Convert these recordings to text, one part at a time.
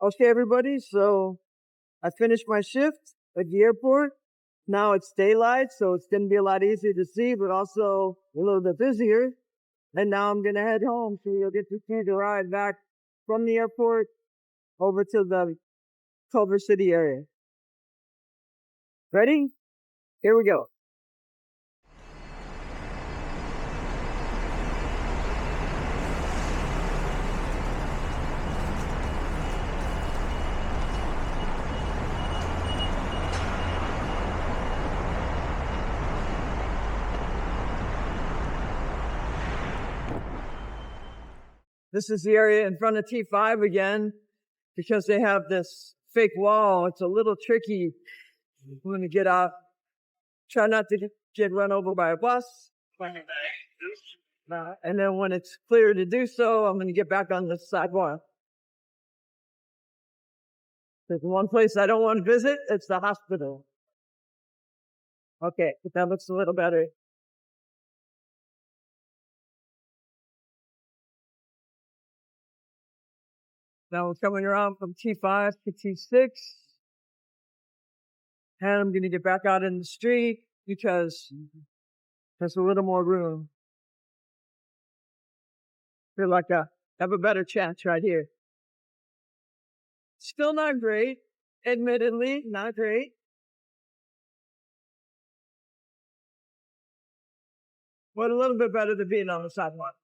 Okay, everybody. So I finished my shift at the airport. Now it's daylight, so it's going to be a lot easier to see, but also a little bit busier. And now I'm going to head home. So you'll get to see the ride back from the airport over to the Culver City area. Ready? Here we go. This is the area in front of T5 again, because they have this fake wall. It's a little tricky when you get out. Try not to get run over by a bus. And then when it's clear to do so, I'm going to get back on the sidewalk. There's one place I don't want to visit. It's the hospital. Okay, but that looks a little better. Now we're coming around from T5 to T6. And I'm going to get back out in the street because there's a little more room. Feel like I have a better chance right here. Still not great. Admittedly, not great. But a little bit better than being on the sidewalk.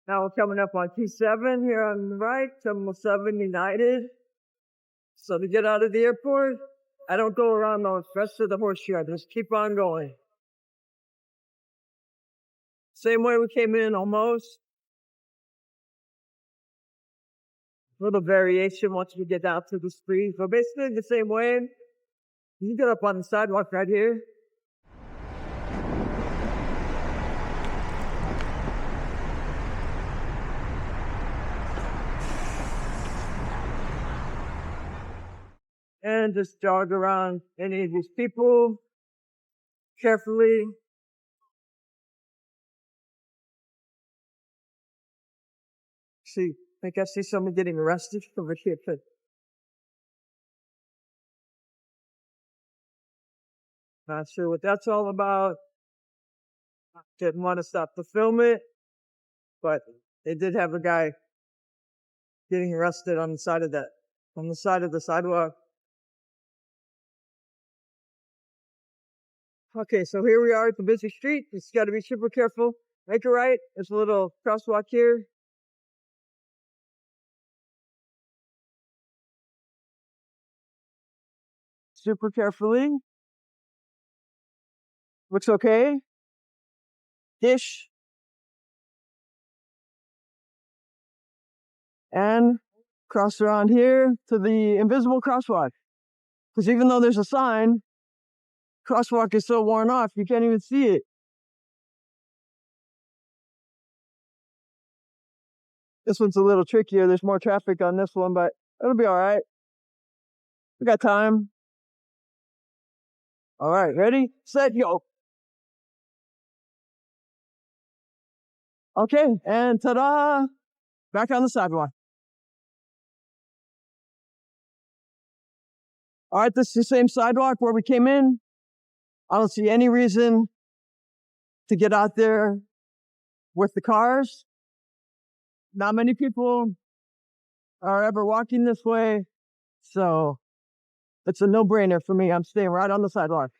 Now we're coming up on T7 here on the right, 707 United. So to get out of the airport, I don't go around the rest of the horseshoe. I just keep on going. Same way we came in almost. Little variation once we get out to the street. But basically the same way. You can get up on the sidewalk right here. And just jog around any of these people carefully. See, I think I see someone getting arrested over here. Not sure what that's all about. Didn't want to stop to film it, but they did have a guy getting arrested on the side of the sidewalk. Okay, so here we are at the busy street. Just got to be super careful. Make a right. There's a little crosswalk here. Super carefully. Looks okay. Dish. And cross around here to the invisible crosswalk. Because even though there's a sign, crosswalk is so worn off, you can't even see it. This one's a little trickier. There's more traffic on this one, but it'll be all right. We got time. All right, ready, set, go. Okay, and ta-da! Back on the sidewalk. All right, this is the same sidewalk where we came in. I don't see any reason to get out there with the cars. Not many people are ever walking this way, so it's a no-brainer for me. I'm staying right on the sidewalk.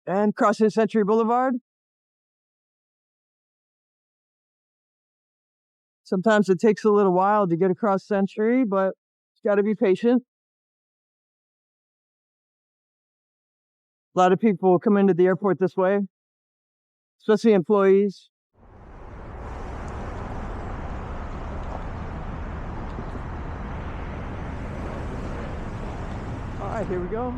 And crossing Century Boulevard. Sometimes it takes a little while to get across Century, but you got to be patient. A lot of people come into the airport this way, especially employees. All right, here we go.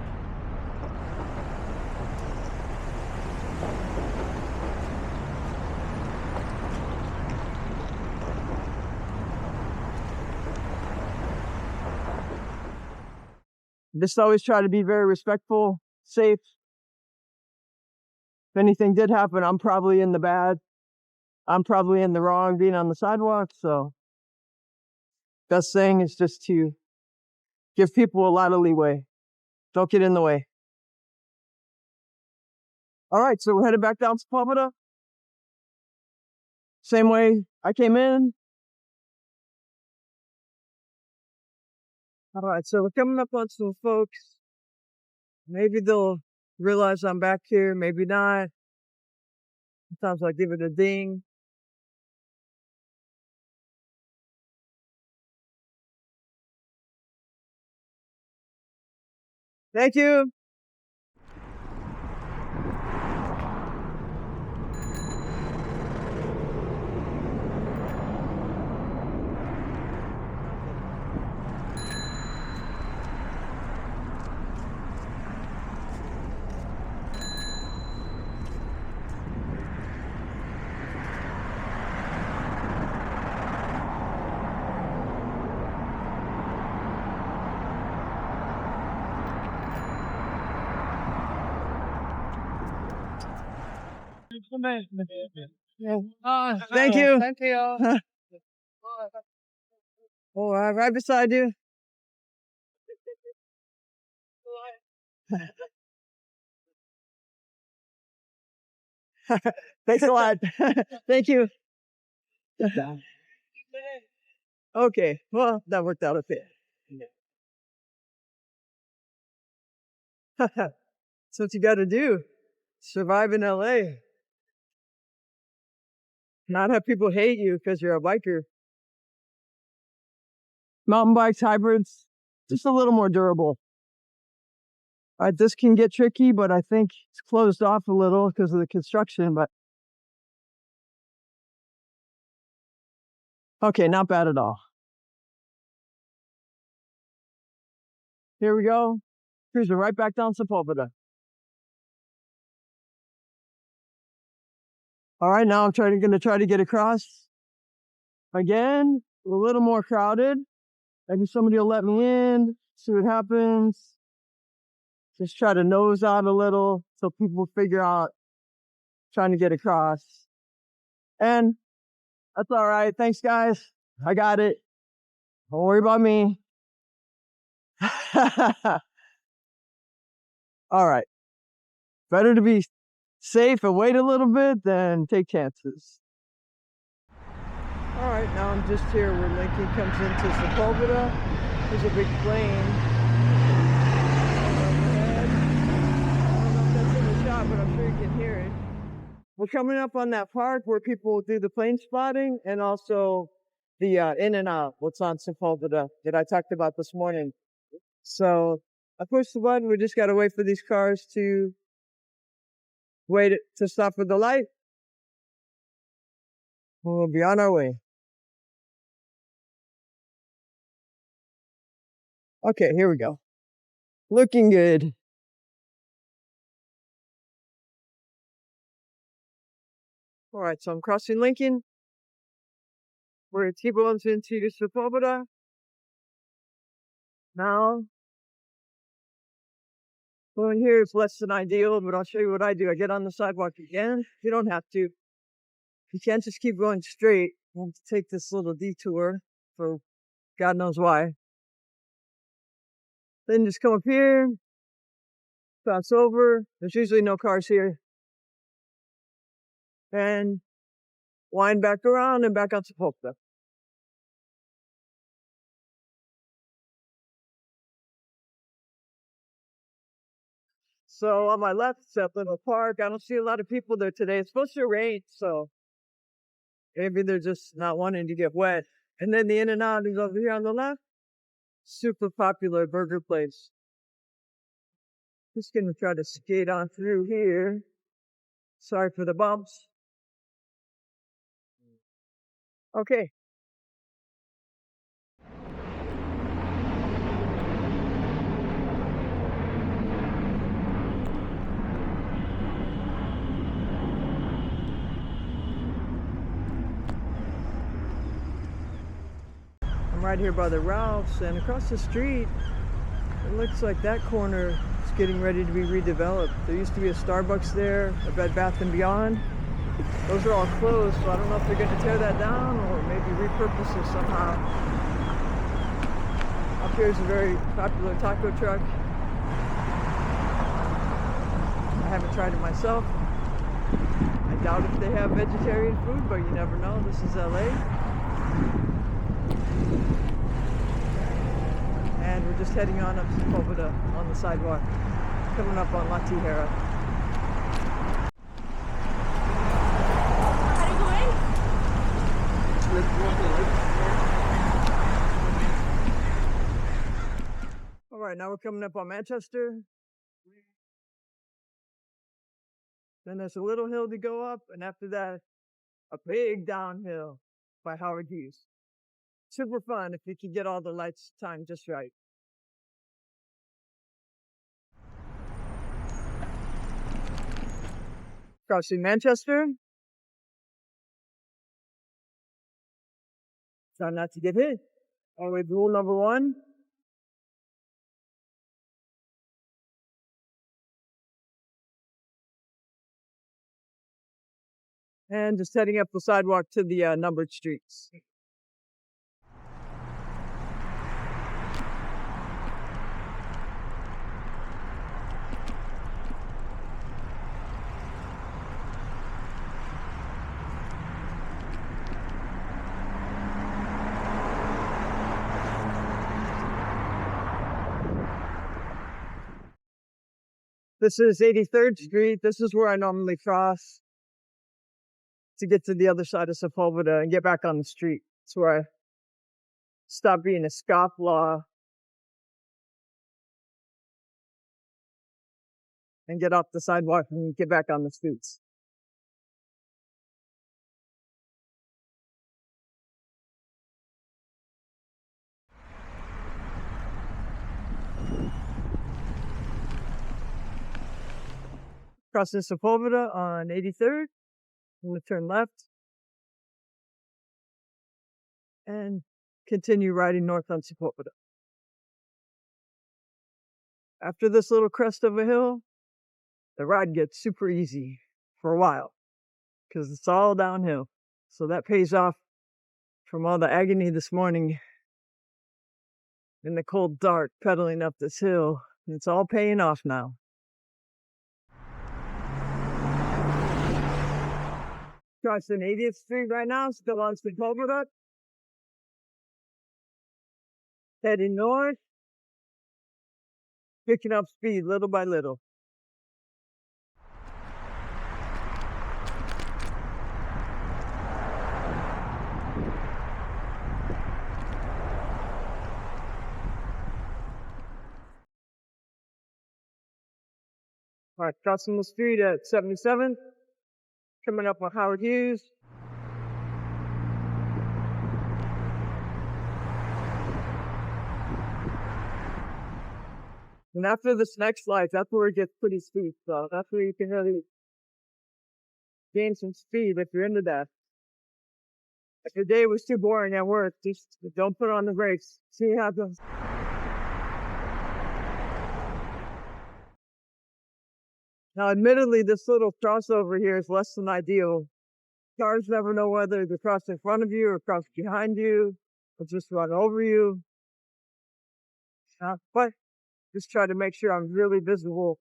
Just always try to be very respectful, safe. If anything did happen, I'm probably in the bad. I'm probably in the wrong being on the sidewalk. So best thing is just to give people a lot of leeway. Don't get in the way. All right, so we're headed back down to Sepulveda. Same way I came in. All right, so we're coming up on some folks. Maybe they'll realize I'm back here, maybe not. Sometimes I give it a ding. Thank you. Thank you. Thank you. Oh, right beside you. Thanks a lot. Thank you. Okay, well, that worked out a bit. That's what you got to do. Survive in LA. Not have people hate you because you're a biker. Mountain bikes, hybrids, just a little more durable. All right, this can get tricky, but I think it's closed off a little because of the construction, but okay, not bad at all. Here we go. Cruising right back down Sepulveda. All right, now I'm going to try to get across. Again, a little more crowded. Maybe somebody will let me in, see what happens. Just try to nose out a little so people figure out trying to get across. And that's all right. Thanks, guys. I got it. Don't worry about me. All right. Better to be safe and wait a little bit than take chances. All right, now I'm just here where Lincoln comes into Sepulveda. There's a big plane. I don't know if that's in the shot, but I'm sure you can hear it. We're coming up on that park where people do the plane spotting and also the in and out, what's on Sepulveda that I talked about this morning. So I pushed the button. We just got to wait for these cars to wait to stop at the light. We'll be on our way. Okay, here we go. Looking good. All right, so I'm crossing Lincoln. We're at T-Bones into Sepulveda. Now, going here is less than ideal, but I'll show you what I do. I get on the sidewalk again. You don't have to. You can't just keep going straight. You have to take this little detour for God knows why. Then just come up here, pass over. There's usually no cars here. And wind back around and back on Sepulveda. So on my left is that little park. I don't see a lot of people there today. It's supposed to rain, so maybe they're just not wanting to get wet. And then the In and Out is over here on the left. Super popular burger place. Just gonna try to skate on through here. Sorry for the bumps. Okay. I'm right here by the Ralphs, and across the street It looks like that corner is getting ready to be redeveloped. There used to be a Starbucks there, a Bed Bath & Beyond. Those are all closed, so I don't know if they're going to tear that down or maybe repurpose it somehow. Up here is a very popular taco truck. I haven't tried it myself. I doubt if they have vegetarian food, but you never know. This is LA. And we're just heading on up to Sepulveda on the sidewalk, coming up on La Tijera. All right, now we're coming up on Manchester. Then there's a little hill to go up, and after that, a big downhill by Howard Hughes. Super fun if you can get all the lights timed just right. Crossing Manchester. Try not to get hit. Always rule number one. And just heading up the sidewalk to the numbered streets. This is 83rd Street. This is where I normally cross to get to the other side of Sepulveda and get back on the street. It's where I stop being a scofflaw and get off the sidewalk and get back on the streets. Crossing Sepulveda on 83rd. I'm going to turn left and continue riding north on Sepulveda. After this little crest of a hill, the ride gets super easy for a while because it's all downhill. So that pays off from all the agony this morning in the cold dark pedaling up this hill. It's all paying off now. Crossing 80th Street right now, still on Sepulveda. Heading north, picking up speed little by little. All right, crossing the street at 77, coming up on Howard Hughes. And after this next light, that's where it gets pretty steep. So that's where you can really gain some speed if you're into that. If your day was too boring at work, just don't put on the brakes. See what happens. Now, admittedly, this little crossover here is less than ideal. Cars never know whether to cross in front of you or cross behind you or just run over you. But just try to make sure I'm really visible.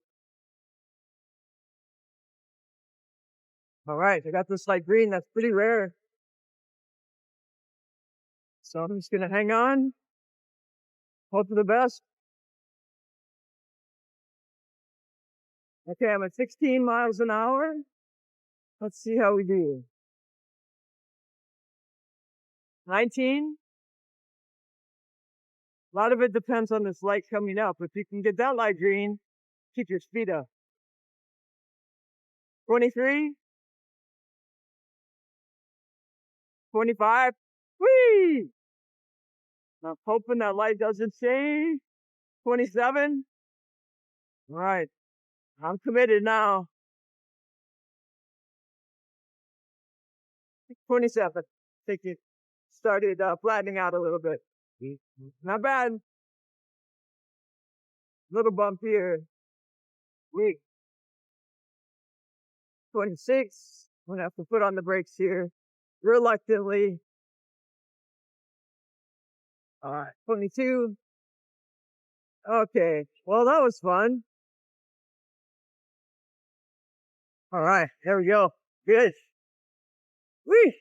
All right, I got this light green. That's pretty rare. So I'm just going to hang on. Hope for the best. Okay, I'm at 16 miles an hour. Let's see how we do. 19. A lot of it depends on this light coming up. If you can get that light green, keep your speed up. 23. 25. Whee! I'm hoping that light doesn't change. 27. All right. I'm committed now. 27. I think it started flattening out a little bit. Not bad. Little bump here. Week 26. I'm gonna have to put on the brakes here reluctantly. All right, 22. Okay, well, that was fun. All right, there we go. Good. Whee!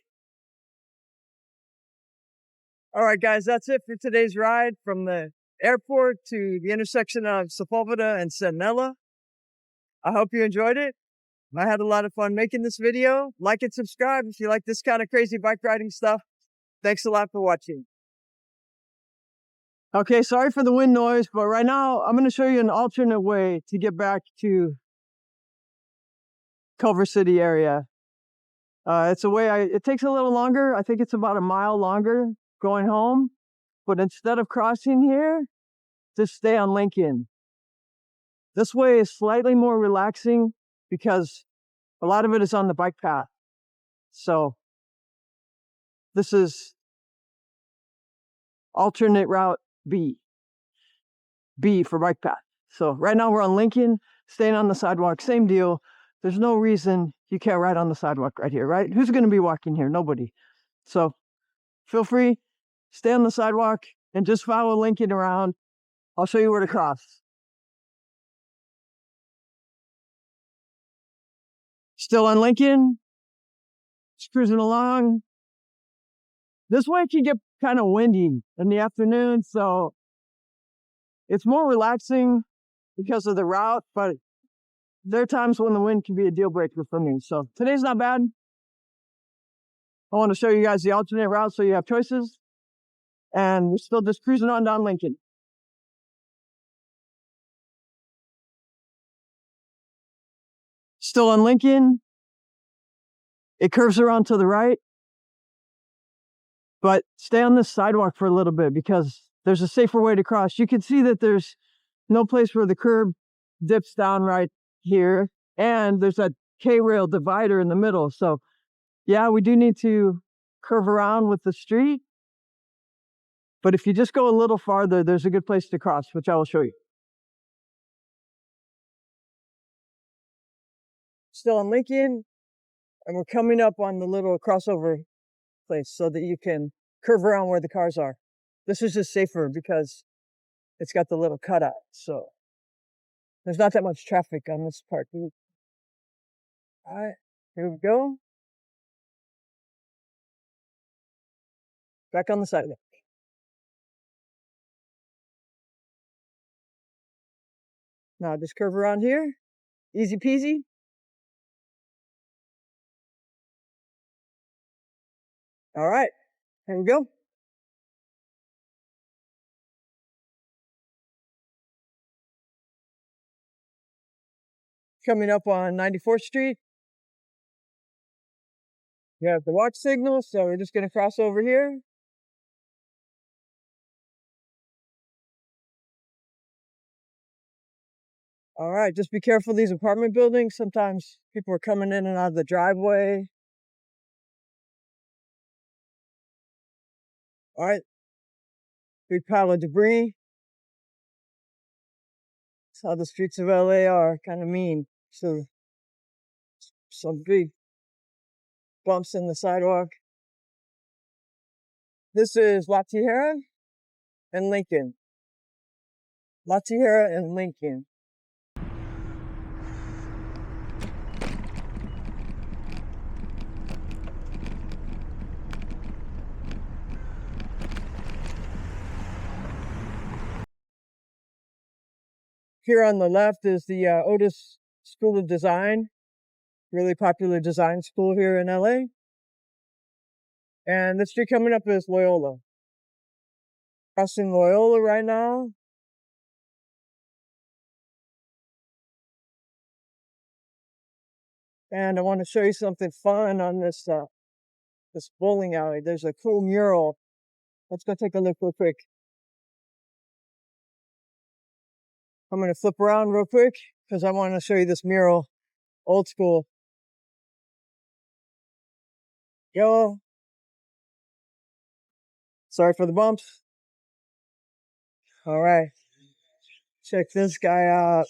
All right, guys, that's it for today's ride from the airport to the intersection of Sepulveda and Sentinella. I hope you enjoyed it. I had a lot of fun making this video. Like and subscribe if you like this kind of crazy bike riding stuff. Thanks a lot for watching. Okay, sorry for the wind noise, but right now I'm going to show you an alternate way to get back to Culver City area. It's a way it takes a little longer. I think it's about a mile longer going home. But instead of crossing here, just stay on Lincoln. This way is slightly more relaxing because a lot of it is on the bike path. So this is alternate route B. B for bike path. So right now we're on Lincoln, staying on the sidewalk, same deal. There's no reason you can't ride on the sidewalk right here, right? Who's going to be walking here? Nobody. So feel free, stay on the sidewalk and just follow Lincoln around. I'll show you where to cross. Still on Lincoln, just cruising along. This way it can get kind of windy in the afternoon, so it's more relaxing because of the route, but there are times when the wind can be a deal breaker for me. So today's not bad. I want to show you guys the alternate route so you have choices. And we're still just cruising on down Lincoln. Still on Lincoln. It curves around to the right. But stay on this sidewalk for a little bit because there's a safer way to cross. You can see that there's no place where the curb dips down right here. And there's a K-rail divider in the middle. So yeah, we do need to curve around with the street. But if you just go a little farther, there's a good place to cross, which I will show you. Still on Lincoln, and we're coming up on the little crossover place so that you can curve around where the cars are. This is just safer because it's got the little cutout, so there's not that much traffic on this part. All right, here we go. Back on the sidewalk. Now just curve around here. Easy peasy. All right, here we go. Coming up on 94th Street. You have the watch signal, so we're just going to cross over here. All right, just be careful of these apartment buildings. Sometimes people are coming in and out of the driveway. All right, big pile of debris. That's how the streets of LA are, kind of mean. So some big bumps in the sidewalk. This is La Tijera and Lincoln. La Tijera and Lincoln. Here on the left is the Otis School of Design, really popular design school here in LA. And the street coming up is Loyola. Crossing Loyola right now. And I want to show you something fun on this this bowling alley. There's a cool mural. Let's go take a look real quick. I'm going to flip around real quick because I want to show you this mural. Old school. Yo. Sorry for the bumps. All right. Check this guy out.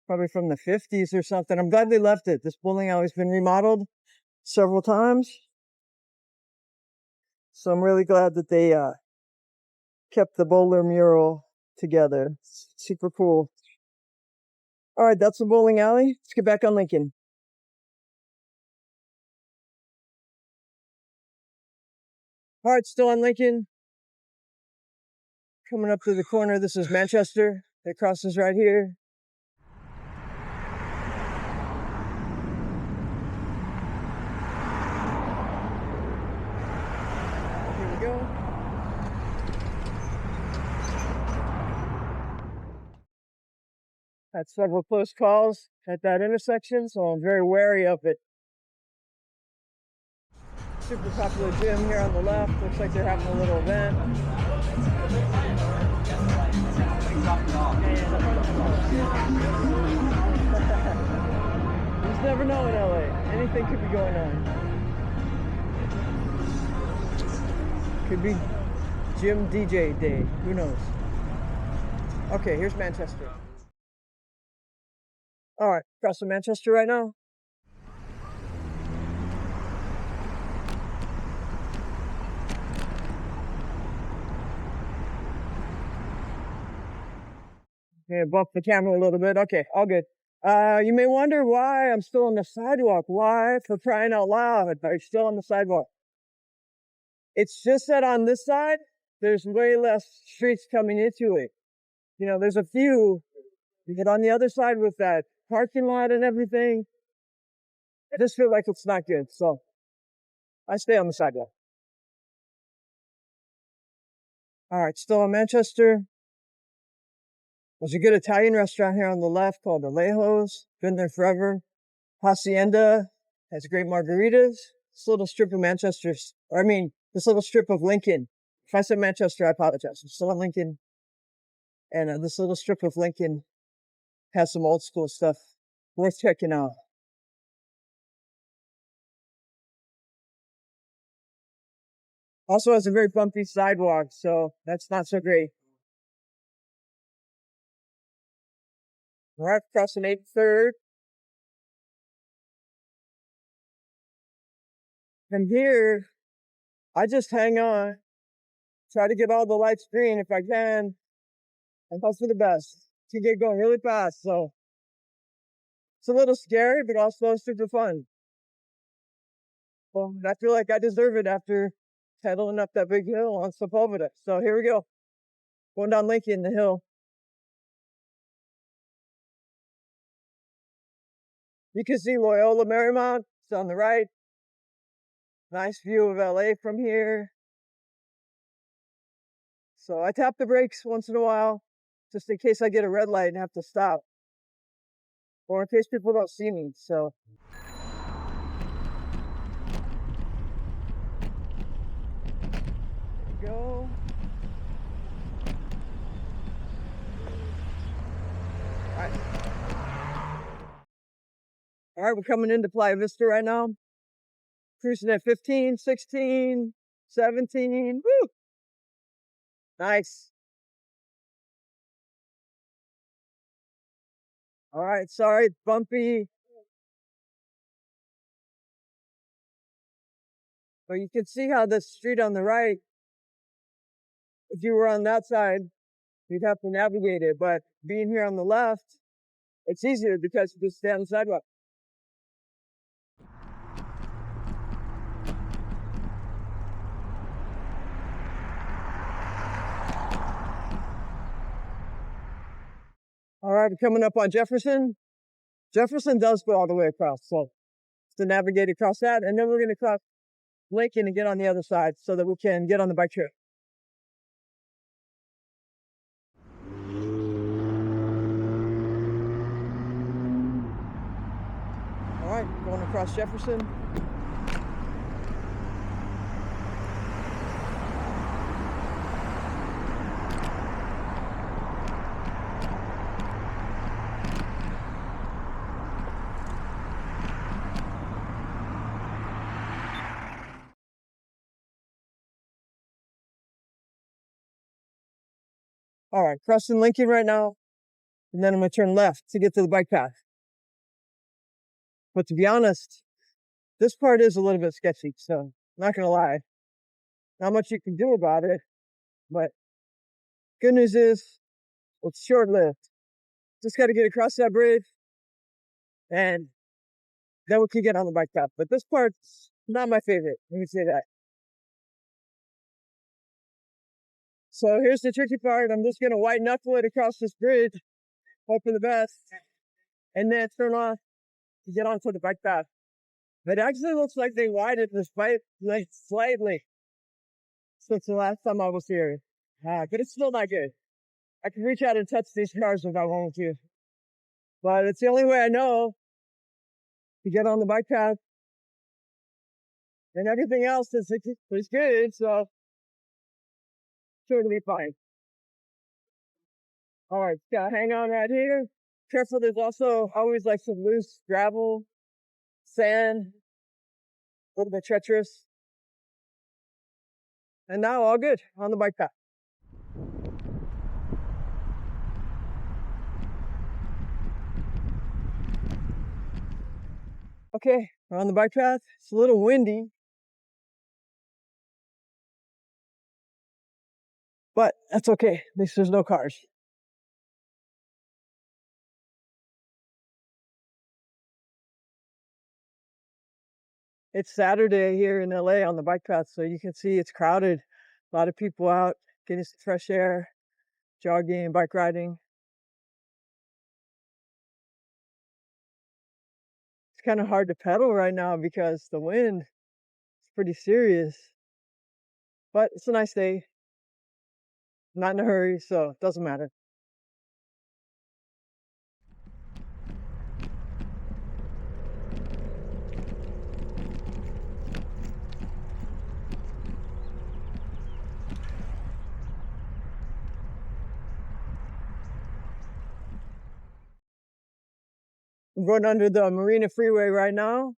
Probably from the 50s or something. I'm glad they left it. This bowling alley's been remodeled several times. So I'm really glad that they kept the bowler mural together. It's super cool. All right, that's the bowling alley. Let's get back on Lincoln. All right, still on Lincoln. Coming up to the corner, this is Manchester. It crosses right here. Here we go. Had several close calls at that intersection, so I'm very wary of it. Super popular gym here on the left. Looks like they're having a little event. You just never know in LA. Anything could be going on. Could be gym DJ day. Who knows? Okay, here's Manchester. All right, crossing Manchester right now. Okay, bump the camera a little bit. Okay, all good. You may wonder why I'm still on the sidewalk. Why, for crying out loud, are you still on the sidewalk? It's just that on this side, there's way less streets coming into it. You know, there's a few. You get on the other side with that parking lot and everything. I just feel like it's not good, so I stay on the sidewalk. All right, still in Manchester. There's a good Italian restaurant here on the left called Alejos. Been there forever. Hacienda has great margaritas. This little strip of Manchester, this little strip of Lincoln. If I said Manchester, I apologize. I'm still in Lincoln. And this little strip of Lincoln has some old school stuff worth checking out. Also has a very bumpy sidewalk, so that's not so great. Right across an 83rd. And here, I just hang on, try to get all the lights green if I can, and hope for the best. To get going really fast, so it's a little scary, but also super fun. Well, I feel like I deserve it after pedaling up that big hill on Sepulveda. So here we go. Going down Lincoln, the hill. You can see Loyola Marymount. It's on the right. Nice view of LA from here. So I tap the brakes once in a while, just in case I get a red light and have to stop. Or in case people don't see me, so. There we go. All right, we're coming into Playa Vista right now. Cruising at 15, 16, 17. Woo! Nice. All right, sorry, it's bumpy. But you can see how the street on the right, if you were on that side, you'd have to navigate it. But being here on the left, it's easier because you just stay on the sidewalk. All right, we're coming up on Jefferson. Jefferson does go all the way across, so to navigate across that, and then we're going to cross Lincoln and get on the other side so that we can get on the bike trail. All right, going across Jefferson. All right, crossing Lincoln right now, and then I'm gonna turn left to get to the bike path. But to be honest, this part is a little bit sketchy, so not gonna lie. Not much you can do about it, but good news is it's short-lived. Just gotta get across that bridge, and then we can get on the bike path. But this part's not my favorite, let me say that. So here's the tricky part. I'm just gonna white knuckle it across this bridge, hope for the best, and then turn off to get onto the bike path. It actually looks like they widened this bike like slightly since the last time I was here. But it's still not good. I can reach out and touch these cars if I want to. But it's the only way I know to get on the bike path. And everything else is good, so sure to be fine. All right, gotta hang on right here. Careful, there's also always like some loose gravel, sand, a little bit treacherous. And now all good on the bike path. Okay, we're on the bike path. It's a little windy, but that's okay. At least there's no cars. It's Saturday here in LA on the bike path, so you can see it's crowded. A lot of people out getting some fresh air, jogging, bike riding. It's kind of hard to pedal right now because the wind is pretty serious. But it's a nice day. I'm not in a hurry, so it doesn't matter. I'm going under the Marina Freeway right now.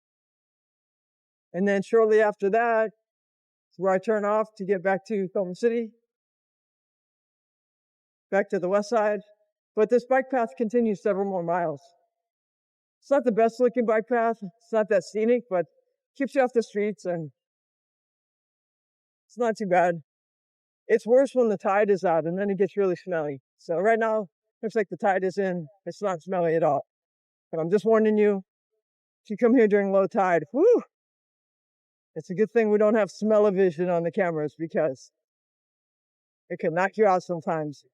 And then shortly after that, is where I turn off to get back to Film City, back to the west side. But this bike path continues several more miles. It's not the best looking bike path. It's not that scenic, but keeps you off the streets and it's not too bad. It's worse when the tide is out and then it gets really smelly. So right now, looks like the tide is in. It's not smelly at all. But I'm just warning you, if you come here during low tide, whoo, it's a good thing we don't have smell-o-vision on the cameras because it can knock you out sometimes.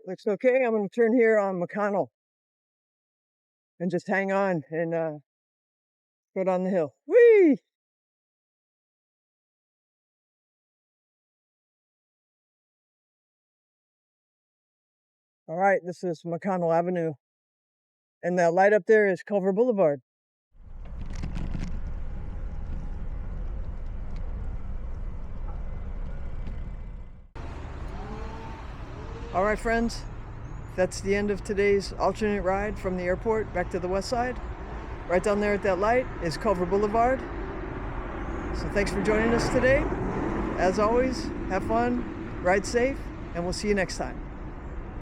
Looks okay. I'm going to turn here on McConnell and just hang on and go down the hill. Whee! All right, this is McConnell Avenue. And that light up there is Culver Boulevard. All right, friends, that's the end of today's alternate ride from the airport back to the west side. Right down there at that light is Culver Boulevard. So thanks for joining us today. As always, have fun, ride safe, and we'll see you next time.